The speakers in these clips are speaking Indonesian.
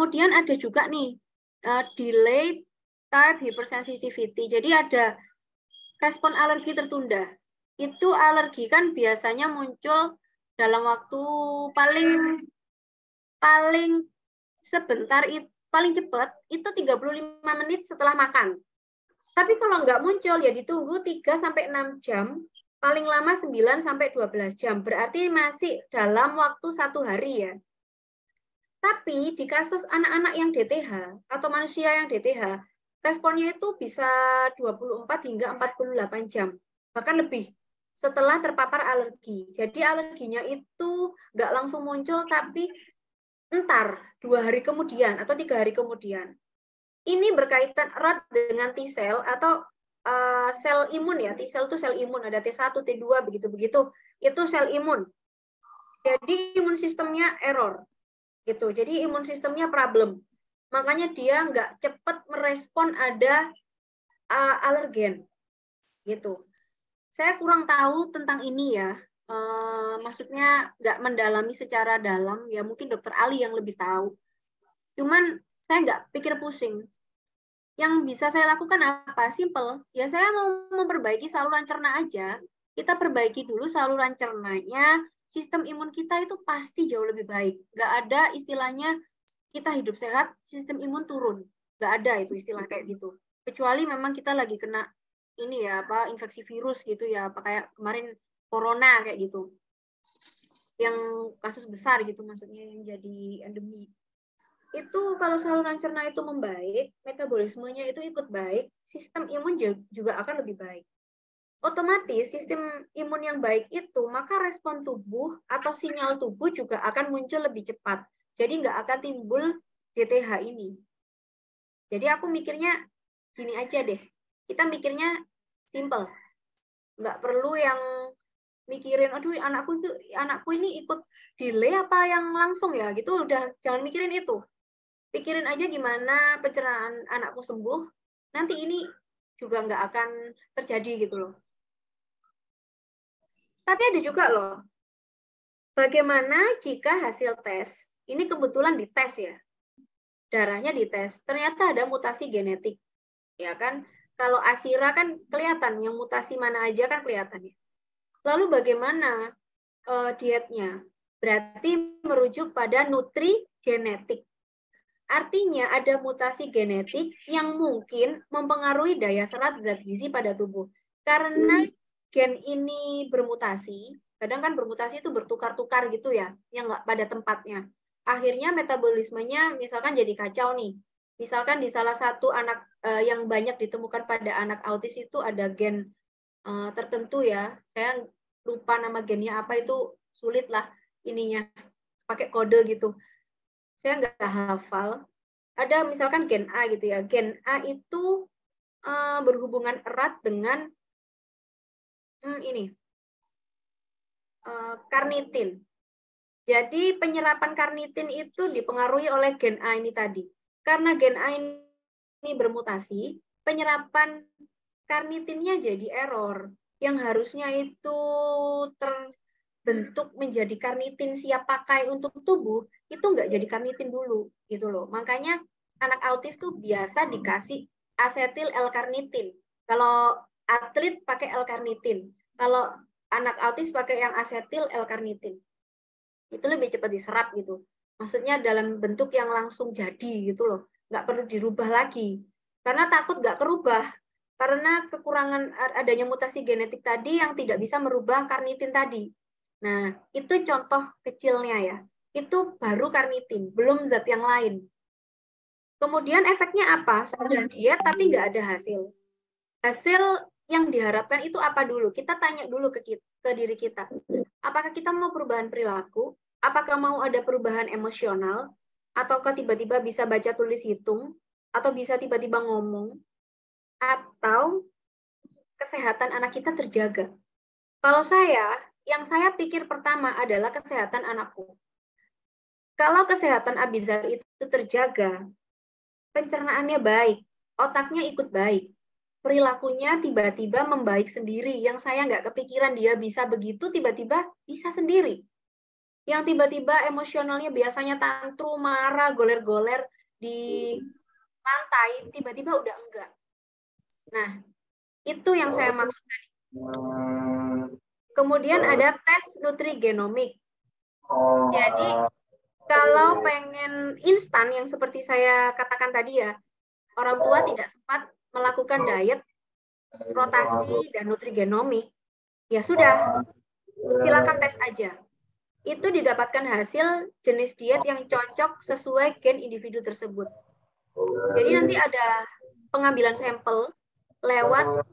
Kemudian ada juga nih delayed type hypersensitivity. Jadi ada respon alergi tertunda. Itu alergi kan biasanya muncul dalam waktu paling sebentar, paling cepat itu 35 menit setelah makan. Tapi kalau nggak muncul ya ditunggu 3-6 jam, paling lama 9-12 jam. Berarti masih dalam waktu 1 hari ya. Tapi di kasus anak-anak yang DTH atau manusia yang DTH, responnya itu bisa 24 hingga 48 jam, bahkan lebih setelah terpapar alergi. Jadi alerginya itu nggak langsung muncul, tapi entar 2 hari kemudian atau 3 hari kemudian. Ini berkaitan erat dengan T-cell atau sel imun ya. T-cell itu sel imun, ada T1, T2, begitu-begitu. Itu sel imun. Jadi imun sistemnya error. Gitu. Jadi imun sistemnya problem. Makanya dia nggak cepat merespon ada alergen. Gitu. Saya kurang tahu tentang ini ya. Maksudnya nggak mendalami secara dalam. Ya mungkin dokter Ali yang lebih tahu. Cuman saya nggak pikir pusing. Yang bisa saya lakukan apa? Simple. Ya saya mau memperbaiki saluran cerna aja. Kita perbaiki dulu saluran cernanya. Sistem imun kita itu pasti jauh lebih baik. Nggak ada istilahnya kita hidup sehat, sistem imun turun. Nggak ada itu istilah kayak gitu. Kecuali memang kita lagi kena ini ya, infeksi virus gitu ya, kayak kemarin corona kayak gitu. Yang kasus besar gitu maksudnya, yang jadi endemi. Itu kalau saluran cerna itu membaik, metabolismenya itu ikut baik, sistem imun juga akan lebih baik. Otomatis sistem imun yang baik itu, maka respon tubuh atau sinyal tubuh juga akan muncul lebih cepat. Jadi nggak akan timbul DTH ini. Jadi aku mikirnya gini aja deh. Kita mikirnya simple. Nggak perlu yang mikirin, aduh anakku ini ikut delay apa yang langsung ya, gitu. Udah jangan mikirin itu. Pikirin aja gimana pencernaan anakku sembuh. Nanti ini juga nggak akan terjadi gitu loh. Tapi ada juga loh, bagaimana jika hasil tes, ini kebetulan dites ya, darahnya dites, ternyata ada mutasi genetik, ya kan? Kalau Asira kan kelihatan, yang mutasi mana aja kan kelihatan ya. Lalu bagaimana dietnya? Berarti merujuk pada nutrigenetik. Artinya ada mutasi genetik yang mungkin mempengaruhi daya serap zat gizi pada tubuh. Karena gen ini bermutasi, kadang kan bermutasi itu bertukar-tukar gitu ya, yang nggak pada tempatnya. Akhirnya metabolismenya misalkan jadi kacau nih. Misalkan di salah satu anak yang banyak ditemukan pada anak autis itu ada gen tertentu ya, saya lupa nama gennya apa, itu sulit lah ininya, pakai kode gitu. Saya nggak hafal. Ada misalkan gen A gitu ya, gen A itu berhubungan erat dengan karnitin. Jadi penyerapan karnitin itu dipengaruhi oleh gen A ini tadi. Karena gen A ini bermutasi, penyerapan karnitinnya jadi error. Yang harusnya itu terbentuk menjadi karnitin siap pakai untuk tubuh, itu nggak jadi karnitin dulu, gitu loh. Makanya anak autis tuh biasa dikasih asetil L-karnitin. Kalau atlet pakai L-karnitin. Kalau anak autis pakai yang asetil L-karnitin. Itu lebih cepat diserap gitu. Maksudnya dalam bentuk yang langsung jadi gitu loh. Nggak perlu dirubah lagi. Karena takut nggak kerubah. Karena kekurangan adanya mutasi genetik tadi yang tidak bisa merubah karnitin tadi. Nah, itu contoh kecilnya ya. Itu baru karnitin, belum zat yang lain. Kemudian efeknya apa? Sudah diet tapi nggak ada hasil. Hasil yang diharapkan itu apa dulu? Kita tanya dulu ke diri kita. Apakah kita mau perubahan perilaku? Apakah mau ada perubahan emosional? Ataukah tiba-tiba bisa baca tulis hitung? Atau bisa tiba-tiba ngomong? Atau kesehatan anak kita terjaga? Kalau saya, yang saya pikir pertama adalah kesehatan anakku. Kalau kesehatan Abizar itu terjaga, pencernaannya baik, otaknya ikut baik, perilakunya tiba-tiba membaik sendiri, yang saya nggak kepikiran dia bisa begitu, tiba-tiba bisa sendiri. Yang tiba-tiba emosionalnya biasanya tantrum, marah, goler-goler, di pantai, tiba-tiba udah enggak. Nah, itu yang saya maksud tadi. Kemudian ada tes nutrigenomik. Jadi, kalau pengen instan yang seperti saya katakan tadi ya, orang tua tidak sempat melakukan diet, rotasi, dan nutrigenomik, ya sudah, silakan tes aja. Itu didapatkan hasil jenis diet yang cocok sesuai gen individu tersebut. Jadi nanti ada pengambilan sampel lewat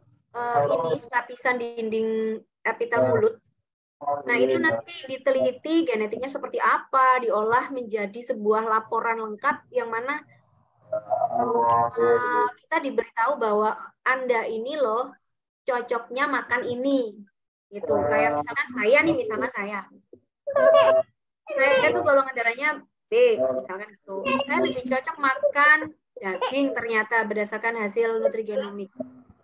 ini lapisan dinding epitel mulut. Nah, itu nanti diteliti genetiknya seperti apa, diolah menjadi sebuah laporan lengkap yang mana kita diberitahu bahwa Anda ini loh cocoknya makan ini. Gitu. Kayak misalkan saya. Saya tuh golongan darahnya B, misalkan itu. Saya lebih cocok makan daging ternyata berdasarkan hasil nutrigenomik.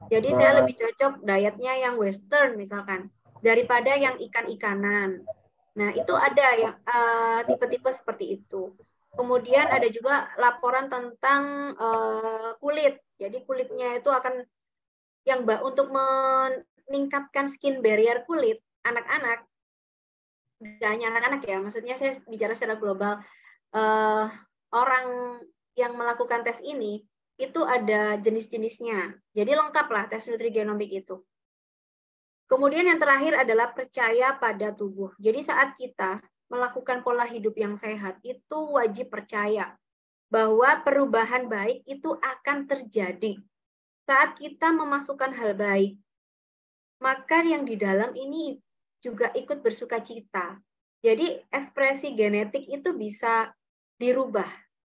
Jadi saya lebih cocok dietnya yang western misalkan daripada yang ikan-ikanan. Nah, itu ada yang tipe-tipe seperti itu. Kemudian ada juga laporan tentang kulit. Jadi kulitnya itu akan yang untuk meningkatkan skin barrier kulit anak-anak. Tidak hanya anak-anak ya, maksudnya saya bicara secara global. Orang yang melakukan tes ini itu ada jenis-jenisnya. Jadi lengkaplah tes nutrigenomik itu. Kemudian yang terakhir adalah percaya pada tubuh. Jadi saat kita melakukan pola hidup yang sehat, itu wajib percaya bahwa perubahan baik itu akan terjadi. Saat kita memasukkan hal baik, maka yang di dalam ini juga ikut bersuka cita. Jadi ekspresi genetik itu bisa dirubah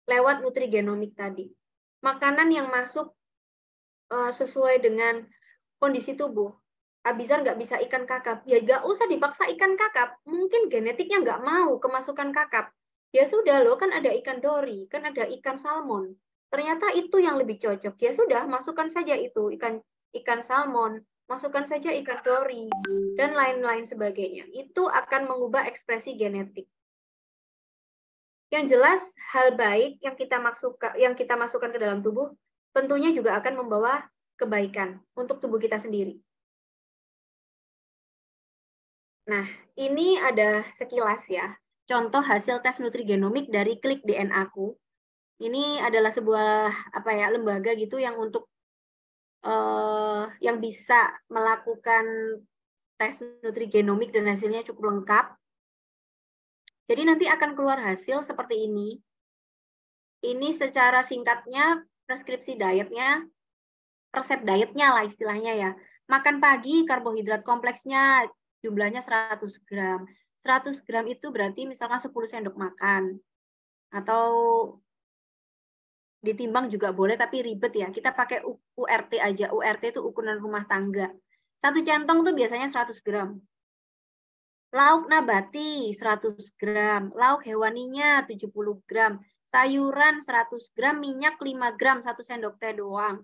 lewat nutrigenomik tadi. Makanan yang masuk sesuai dengan kondisi tubuh. Abizar nggak bisa ikan kakap, ya nggak usah dipaksa ikan kakap. Mungkin genetiknya nggak mau kemasukan kakap. Ya sudah loh, kan ada ikan dori, kan ada ikan salmon. Ternyata itu yang lebih cocok. Ya sudah, masukkan saja itu ikan salmon, masukkan saja ikan dori, dan lain-lain sebagainya. Itu akan mengubah ekspresi genetik. Yang jelas, hal baik yang kita masukkan ke dalam tubuh tentunya juga akan membawa kebaikan untuk tubuh kita sendiri. Nah, ini ada sekilas ya, contoh hasil tes nutrigenomik dari Klik DNA-ku. Ini adalah sebuah lembaga gitu yang untuk yang bisa melakukan tes nutrigenomik dan hasilnya cukup lengkap. Jadi nanti akan keluar hasil seperti ini. Ini secara singkatnya preskripsi dietnya, resep dietnya lah istilahnya ya. Makan pagi karbohidrat kompleksnya jumlahnya 100 gram. 100 gram itu berarti misalkan 10 sendok makan. Atau ditimbang juga boleh, tapi ribet ya. Kita pakai URT aja. URT itu ukuran rumah tangga. 1 centong tuh biasanya 100 gram. Lauk nabati 100 gram. Lauk hewaninya 70 gram. Sayuran 100 gram. Minyak 5 gram. 1 sendok teh doang.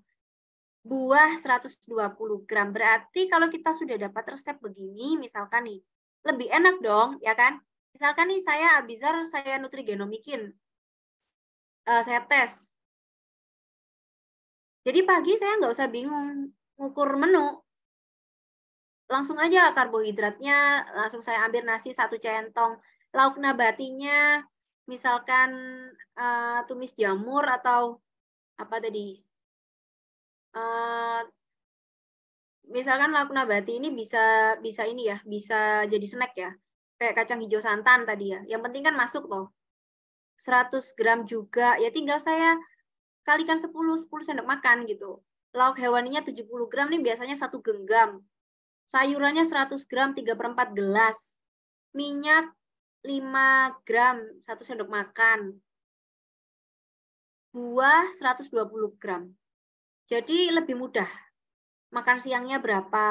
Buah 120 gram. Berarti kalau kita sudah dapat resep begini, misalkan nih, lebih enak dong, ya kan? Misalkan nih saya Abizar, saya nutrigenomikin. Saya tes. Jadi pagi saya nggak usah bingung ngukur menu. Langsung aja karbohidratnya, langsung saya ambil nasi 1 centong. Lauk nabatinya, misalkan tumis jamur atau apa tadi? Misalkan lauk nabati ini bisa ini ya, bisa jadi snack ya. Kayak kacang hijau santan tadi ya. Yang penting kan masuk loh. 100 gram juga, ya tinggal saya kalikan 10 sendok makan gitu. Lauk hewaninya 70 gram nih biasanya 1 genggam. Sayurannya 100 gram 3/4 gelas. Minyak 5 gram 1 sendok makan. Buah 120 gram. Jadi lebih mudah. Makan siangnya berapa,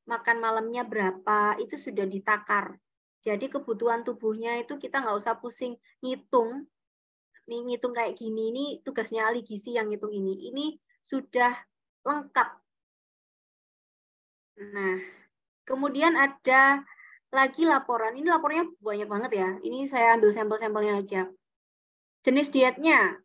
makan malamnya berapa, itu sudah ditakar. Jadi kebutuhan tubuhnya itu kita nggak usah pusing ngitung. Nih, ngitung kayak gini, ini tugasnya ahli gizi yang ngitung ini. Ini sudah lengkap. Nah, kemudian ada lagi laporan. Ini laporannya banyak banget ya. Ini saya ambil sampel-sampelnya aja. Jenis dietnya.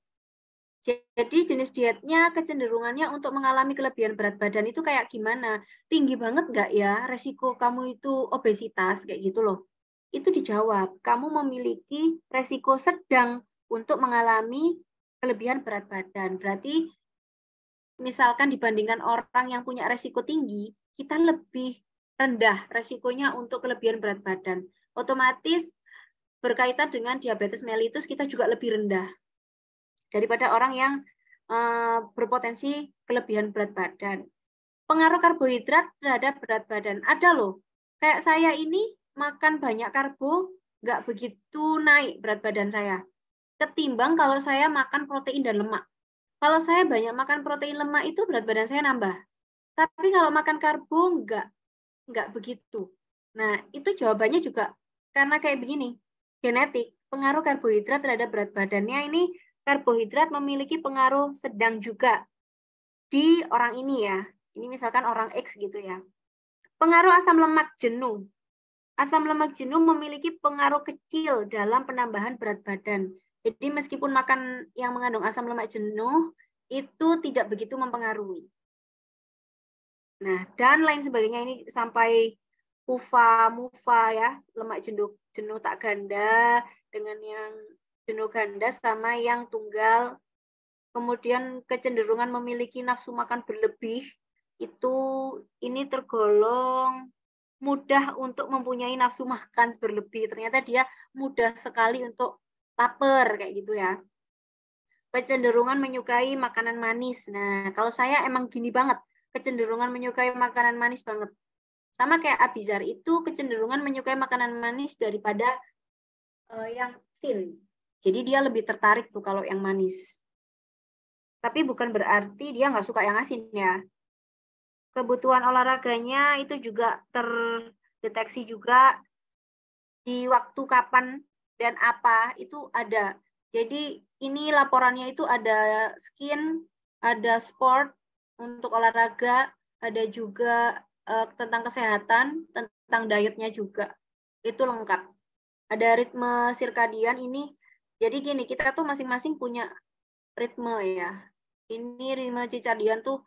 Jadi jenis dietnya kecenderungannya untuk mengalami kelebihan berat badan itu kayak gimana? Tinggi banget nggak ya resiko kamu itu obesitas kayak gitu loh. Itu dijawab, kamu memiliki resiko sedang untuk mengalami kelebihan berat badan. Berarti misalkan dibandingkan orang yang punya resiko tinggi, kita lebih rendah resikonya untuk kelebihan berat badan. Otomatis berkaitan dengan diabetes mellitus kita juga lebih rendah daripada orang yang berpotensi kelebihan berat badan. Pengaruh karbohidrat terhadap berat badan. Ada loh, kayak saya ini makan banyak karbo, nggak begitu naik berat badan saya. Ketimbang kalau saya makan protein dan lemak. Kalau saya banyak makan protein lemak itu berat badan saya nambah. Tapi kalau makan karbo nggak begitu. Nah, itu jawabannya juga karena kayak begini, genetik, pengaruh karbohidrat terhadap berat badannya ini karbohidrat memiliki pengaruh sedang juga di orang ini ya. Ini misalkan orang X gitu ya. Pengaruh asam lemak jenuh. Asam lemak jenuh memiliki pengaruh kecil dalam penambahan berat badan. Jadi meskipun makan yang mengandung asam lemak jenuh, itu tidak begitu mempengaruhi. Nah, dan lain sebagainya ini sampai PUFA, MUFA ya, lemak jenuh tak ganda dengan yang jenuh ganda sama yang tunggal. Kemudian kecenderungan memiliki nafsu makan berlebih itu ini tergolong mudah untuk mempunyai nafsu makan berlebih. Ternyata dia mudah sekali untuk lapar kayak gitu ya. Kecenderungan menyukai makanan manis. Nah, kalau saya emang gini banget, kecenderungan menyukai makanan manis banget. Sama kayak Abizar itu kecenderungan menyukai makanan manis daripada yang asin. Jadi dia lebih tertarik tuh kalau yang manis. Tapi bukan berarti dia nggak suka yang asin ya. Kebutuhan olahraganya itu juga terdeteksi juga di waktu kapan dan apa itu ada. Jadi ini laporannya itu ada skin, ada sport untuk olahraga, ada juga tentang kesehatan, tentang dietnya juga. Itu lengkap. Ada ritme sirkadian ini. Jadi gini, kita tuh masing-masing punya ritme ya. Ini ritme circadian tuh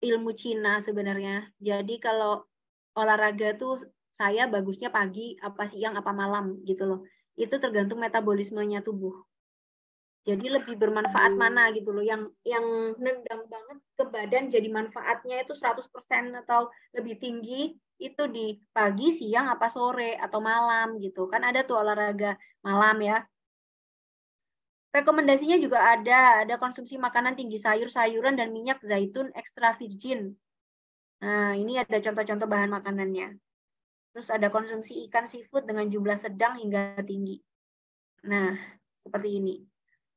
ilmu Cina sebenarnya. Jadi kalau olahraga tuh saya bagusnya pagi, apa siang, apa malam gitu loh. Itu tergantung metabolismenya tubuh. Jadi lebih bermanfaat mana gitu loh. Yang nendang banget ke badan jadi manfaatnya itu 100% atau lebih tinggi itu di pagi, siang, apa sore atau malam gitu. Kan ada tuh olahraga malam ya. Rekomendasinya juga ada konsumsi makanan tinggi sayur-sayuran dan minyak zaitun ekstra virgin. Nah, ini ada contoh-contoh bahan makanannya. Terus ada konsumsi ikan seafood dengan jumlah sedang hingga tinggi. Nah, seperti ini.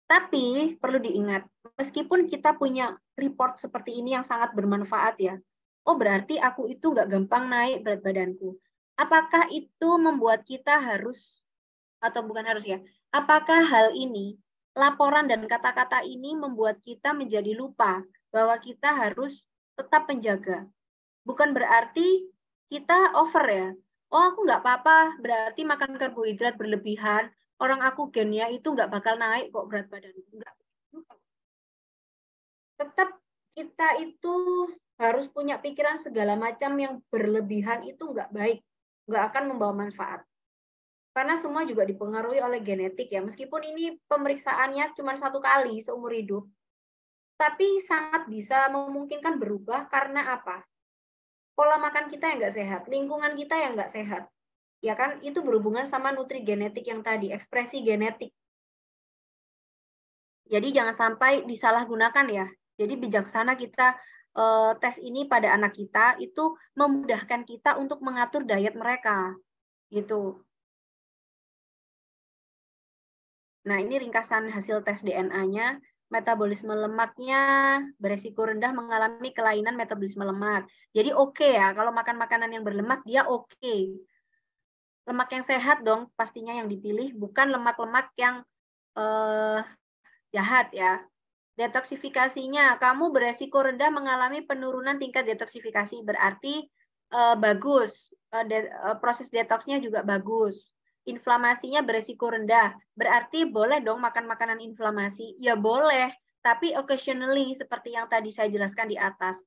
Tapi perlu diingat, meskipun kita punya report seperti ini yang sangat bermanfaat ya, oh berarti aku itu nggak gampang naik berat badanku. Apakah itu membuat kita harus, atau bukan harus ya, apakah hal ini, laporan dan kata-kata ini membuat kita menjadi lupa bahwa kita harus tetap menjaga? Bukan berarti kita over ya. Oh aku nggak apa-apa, berarti makan karbohidrat berlebihan, orang aku gennya itu nggak bakal naik kok berat badan. Enggak. Tetap kita itu harus punya pikiran segala macam yang berlebihan itu nggak baik. Nggak akan membawa manfaat. Karena semua juga dipengaruhi oleh genetik ya. Meskipun ini pemeriksaannya cuma 1 kali seumur hidup. Tapi sangat bisa memungkinkan berubah karena apa? Pola makan kita yang nggak sehat, lingkungan kita yang nggak sehat. Ya kan, itu berhubungan sama nutri genetik yang tadi, ekspresi genetik. Jadi jangan sampai disalahgunakan ya. Jadi bijaksana kita tes ini pada anak kita, itu memudahkan kita untuk mengatur diet mereka. Gitu. Nah, ini ringkasan hasil tes DNA-nya. Metabolisme lemaknya beresiko rendah mengalami kelainan metabolisme lemak. Jadi oke ya, kalau makan makanan yang berlemak dia oke. Lemak yang sehat dong pastinya yang dipilih, bukan lemak-lemak yang jahat ya. Detoksifikasinya, kamu beresiko rendah mengalami penurunan tingkat detoksifikasi, berarti bagus. Proses detoksnya juga bagus. Inflamasinya beresiko rendah, berarti boleh dong makan makanan inflamasi? Ya boleh, Tapi occasionally, seperti yang tadi saya jelaskan di atas,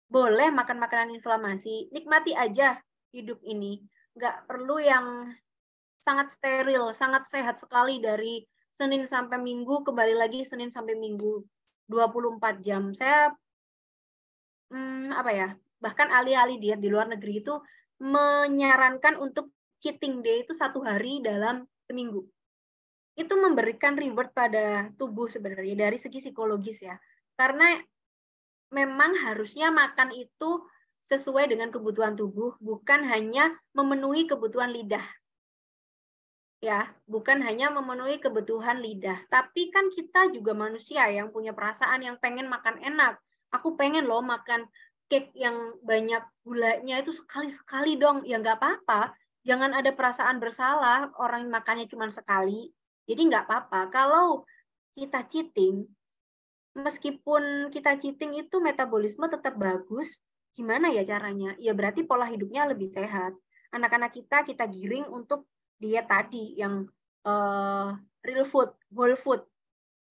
boleh makan makanan inflamasi, nikmati aja hidup ini. Nggak perlu yang sangat steril, sangat sehat sekali dari Senin sampai Minggu, kembali lagi Senin sampai Minggu, 24 jam. Saya, bahkan ahli-ahli diet di luar negeri itu menyarankan untuk cheating day itu 1 hari dalam seminggu. Itu memberikan reward pada tubuh sebenarnya dari segi psikologis ya. Karena memang harusnya makan itu sesuai dengan kebutuhan tubuh, bukan hanya memenuhi kebutuhan lidah. Ya, bukan hanya memenuhi kebutuhan lidah. Tapi kan kita juga manusia yang punya perasaan, yang pengen makan enak. Aku pengen loh makan cake yang banyak gulanya itu sekali-sekali dong. Ya nggak apa-apa. Jangan ada perasaan bersalah, orang makannya cuma sekali. Jadi nggak apa-apa. Kalau kita cheating, meskipun kita cheating itu metabolisme tetap bagus, gimana ya caranya? Ya berarti pola hidupnya lebih sehat. Anak-anak kita giring untuk diet tadi yang real food, whole food.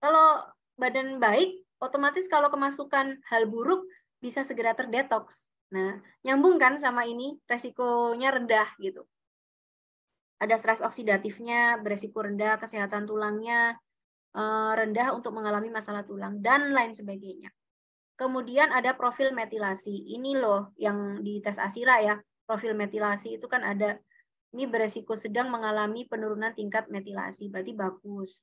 Kalau badan baik, otomatis kalau kemasukan hal buruk bisa segera terdetoks. Nah, nyambung kan sama ini, resikonya rendah gitu. Ada stres oksidatifnya, beresiko rendah, kesehatan tulangnya rendah untuk mengalami masalah tulang, dan lain sebagainya. Kemudian ada profil metilasi. Ini loh yang di tes ASIRA ya, profil metilasi itu kan ada, ini beresiko sedang mengalami penurunan tingkat metilasi, berarti bagus.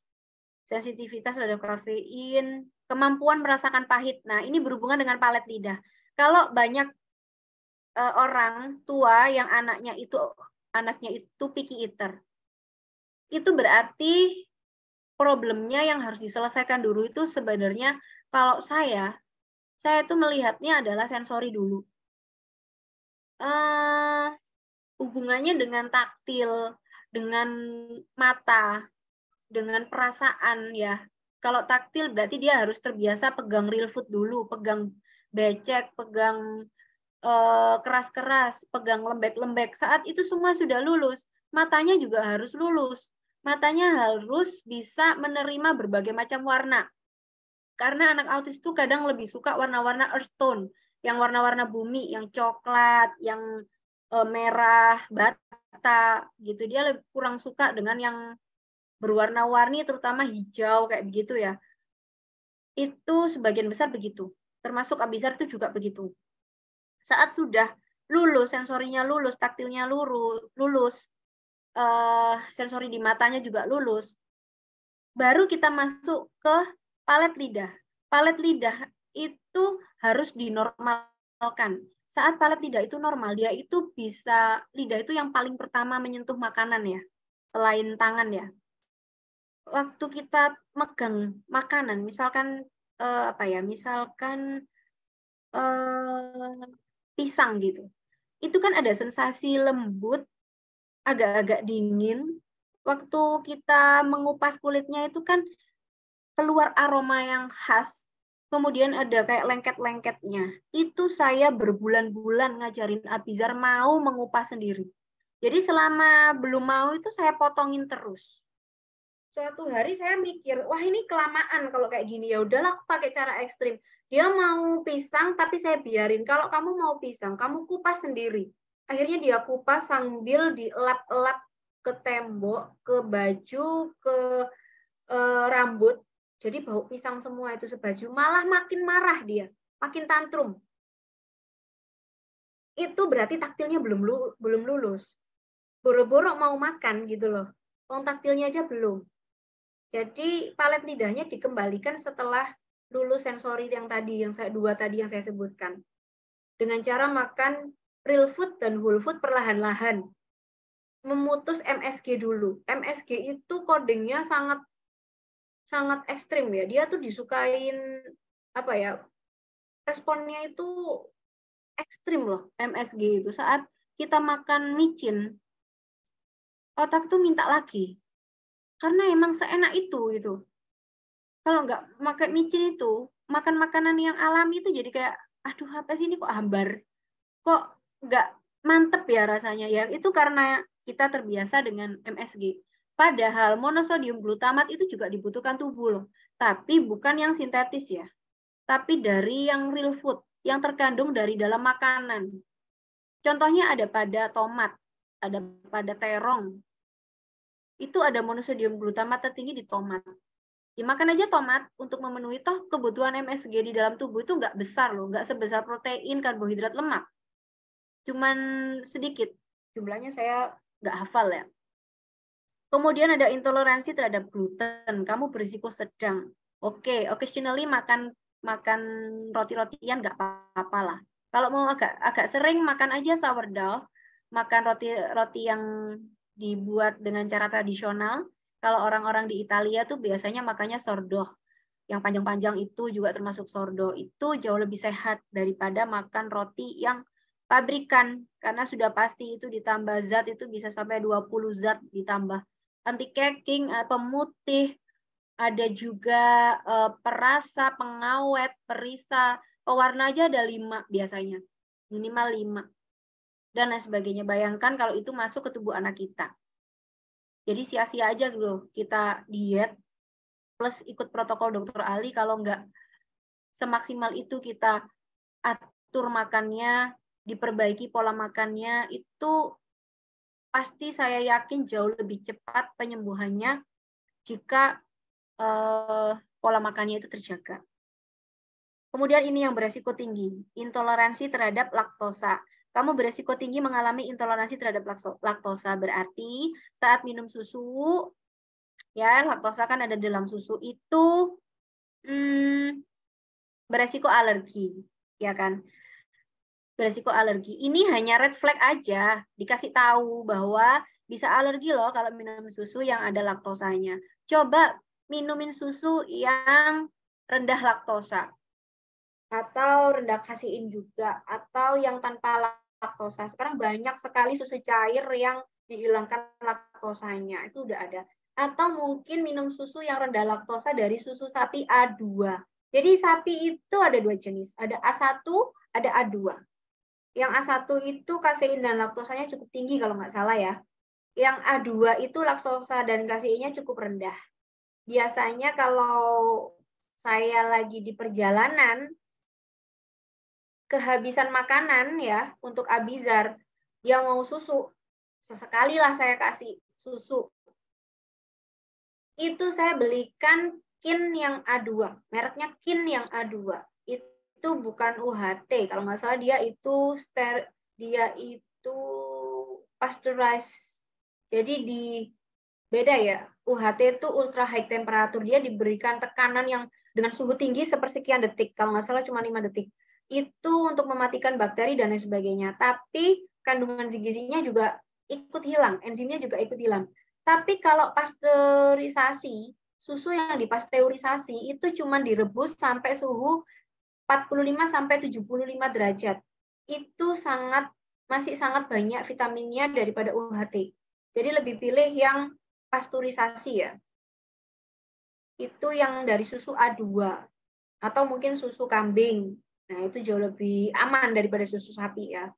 Sensitivitas terhadap kafein, kemampuan merasakan pahit. Nah, ini berhubungan dengan palet lidah. Kalau banyak orang tua yang anaknya itu picky eater, itu berarti problemnya yang harus diselesaikan dulu itu sebenarnya kalau saya itu melihatnya adalah sensori dulu. Hubungannya dengan taktil, dengan mata, dengan perasaan ya. Kalau taktil berarti dia harus terbiasa pegang real food dulu, pegang becek, pegang keras-keras, pegang lembek-lembek. Saat itu semua sudah lulus, matanya juga harus lulus. Matanya harus bisa menerima berbagai macam warna. Karena anak autis itu kadang lebih suka warna-warna earth tone, yang warna-warna bumi, yang coklat, yang merah, bata, gitu. Dia lebih kurang suka dengan yang berwarna-warni, terutama hijau, kayak begitu ya. Itu sebagian besar begitu. Termasuk Abizar itu juga begitu. Saat sudah lulus, sensorinya lulus, taktilnya lulus, sensori di matanya juga lulus, baru kita masuk ke palet lidah. Palet lidah itu harus dinormalkan. Saat palet lidah itu normal, dia itu bisa, lidah itu yang paling pertama menyentuh makanan ya, selain tangan ya. Waktu kita megang makanan, misalkan pisang gitu, itu kan ada sensasi lembut, agak-agak dingin. Waktu kita mengupas kulitnya itu kan keluar aroma yang khas, kemudian ada kayak lengket-lengketnya. Itu saya berbulan-bulan ngajarin Abizar mau mengupas sendiri. Jadi selama belum mau itu saya potongin terus. Suatu hari saya mikir, wah ini kelamaan kalau kayak gini, ya udahlah aku pakai cara ekstrim. Dia mau pisang tapi saya biarin. Kalau kamu mau pisang, kamu kupas sendiri. Akhirnya dia kupas sambil dielap-elap ke tembok, ke baju, ke rambut. Jadi bau pisang semua itu sebaju. Malah makin marah dia, makin tantrum. Itu berarti taktilnya belum lulus. Boro-boro mau makan gitu loh. Taktilnya aja belum. Jadi palet lidahnya dikembalikan setelah lulus sensori yang dua tadi yang saya sebutkan. Dengan cara makan real food dan whole food perlahan-lahan. Memutus MSG dulu. MSG itu codingnya sangat ekstrim ya. Dia tuh disukain responnya itu ekstrim loh MSG itu. Saat kita makan micin, otak tuh minta lagi. Karena emang seenak itu gitu. Kalau nggak pakai micin itu, makan makanan yang alami itu jadi kayak, aduh apa sih ini kok hambar, kok nggak mantep ya rasanya ya. Itu karena kita terbiasa dengan MSG. Padahal monosodium glutamat itu juga dibutuhkan tubuh loh. tapi bukan yang sintetis ya. Tapi dari yang real food, yang terkandung dari dalam makanan. Contohnya ada pada tomat, ada pada terong. Itu ada monosodium glutamat tertinggi di tomat. Ya, makan aja tomat untuk memenuhi toh kebutuhan MSG di dalam tubuh itu nggak besar loh, nggak sebesar protein, karbohidrat, lemak. Cuman sedikit, jumlahnya saya nggak hafal ya. Kemudian ada intoleransi terhadap gluten, kamu berisiko sedang. Oke, occasionally makan roti-rotian nggak apa-apa lah. Kalau mau agak sering makan aja sourdough, makan roti yang dibuat dengan cara tradisional. Kalau orang-orang di Italia tuh biasanya makannya sourdough. Yang panjang-panjang itu juga termasuk sourdough. Itu jauh lebih sehat daripada makan roti yang pabrikan. Karena sudah pasti itu ditambah zat, itu bisa sampai 20 zat ditambah. Anti-caking, pemutih, ada juga perasa, pengawet, perisa, pewarna aja ada 5 biasanya. Minimal 5. Dan lain sebagainya. Bayangkan kalau itu masuk ke tubuh anak kita. Jadi sia-sia aja loh kita diet plus ikut protokol dokter ahli kalau nggak semaksimal itu kita atur makannya, diperbaiki pola makannya, itu pasti saya yakin jauh lebih cepat penyembuhannya jika pola makannya itu terjaga. Kemudian ini yang beresiko tinggi, intoleransi terhadap laktosa. Kamu beresiko tinggi mengalami intoleransi terhadap laktosa, berarti saat minum susu, ya laktosa kan ada dalam susu, itu beresiko alergi, ya kan? Beresiko alergi. Ini hanya red flag aja, dikasih tahu bahwa bisa alergi loh kalau minum susu yang ada laktosanya. Coba minumin susu yang rendah laktosa, atau rendah kasein juga, atau yang tanpa laktosa. Sekarang banyak sekali susu cair yang dihilangkan laktosanya, itu udah ada. Atau mungkin minum susu yang rendah laktosa dari susu sapi A2. Jadi sapi itu ada 2 jenis, ada A1, ada A2. Yang A1 itu kasein dan laktosanya cukup tinggi kalau nggak salah ya. Yang A2 itu laktosa dan kaseinnya cukup rendah. Biasanya kalau saya lagi di perjalanan, kehabisan makanan ya untuk Abizar, yang mau susu, sesekali lah saya kasih susu. Itu saya belikan Kin yang A2, mereknya Kin yang A2. Itu bukan UHT, kalau nggak salah dia itu pasteurized. Jadi beda ya. UHT itu ultra high temperature, dia diberikan tekanan yang dengan suhu tinggi sepersekian detik, kalau nggak salah cuma 5 detik. Itu untuk mematikan bakteri dan lain sebagainya. Tapi kandungan gizinya juga ikut hilang, enzimnya juga ikut hilang. Tapi kalau pasteurisasi, susu yang dipasteurisasi itu cuma direbus sampai suhu 45 sampai 75 derajat. Itu masih sangat banyak vitaminnya daripada UHT. Jadi lebih pilih yang pasteurisasi ya. Itu yang dari susu A2 atau mungkin susu kambing. Nah, itu jauh lebih aman daripada susu sapi ya.